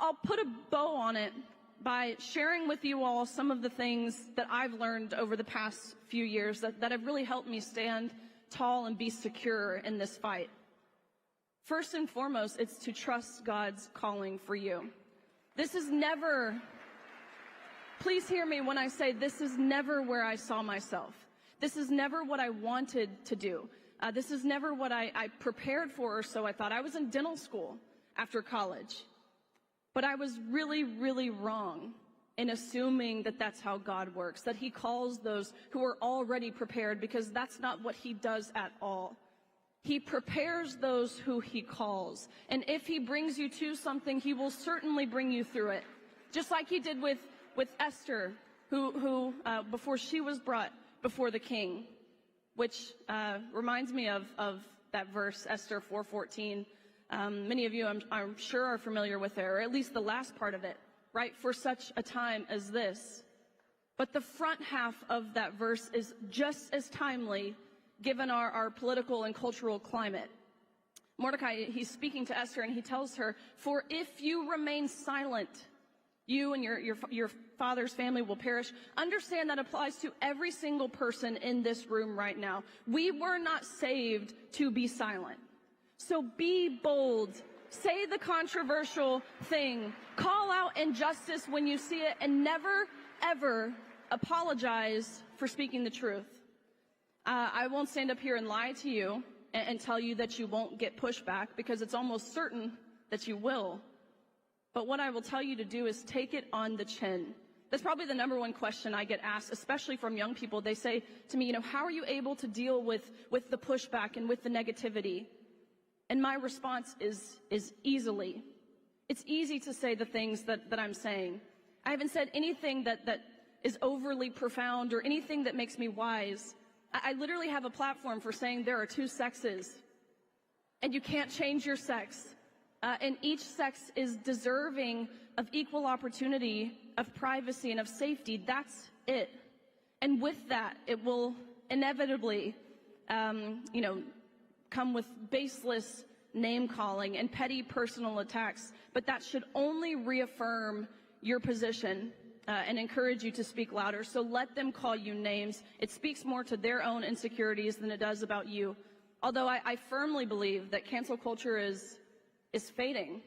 I'll put a bow on it by sharing with you all some of the things that I've learned over the past few years that have really helped me stand tall and be secure in this fight. First and foremost, it's to trust God's calling for you. This is never, please hear me when I say this is never where I saw myself. This is never what I wanted to do. This is never what I prepared for, or so I thought. I was in dental school after college. But I was really, really wrong in assuming that that's how God works, that he calls those who are already prepared, because that's not what he does at all. He prepares those who he calls. And if he brings you to something, he will certainly bring you through it. Just like he did with Esther, who before she was brought before the king, which reminds me of that verse, Esther 4:14. Many of you, I'm sure, are familiar with it, or at least the last part of it, right? For such a time as this. But the front half of that verse is just as timely, given our political and cultural climate. Mordecai, he's speaking to Esther, and he tells her, "For if you remain silent, you and your father's family will perish." Understand that applies to every single person in this room right now. We were not saved to be silent. So be bold. Say the controversial thing. Call out injustice when you see it, and never, ever apologize for speaking the truth. I won't stand up here and lie to you and tell you that you won't get pushback, because it's almost certain that you will. But what I will tell you to do is take it on the chin. That's probably the number one question I get asked, especially from young people. They say to me, how are you able to deal with the pushback and with the negativity? And my response is easily. It's easy to say the things that I'm saying. I haven't said anything that is overly profound or anything that makes me wise. I literally have a platform for saying there are two sexes, and you can't change your sex. And each sex is deserving of equal opportunity, of privacy, and of safety. That's it. And with that, it will inevitably, come with baseless name-calling and petty personal attacks. But that should only reaffirm your position and encourage you to speak louder. So let them call you names. It speaks more to their own insecurities than it does about you. Although I firmly believe that cancel culture is fading.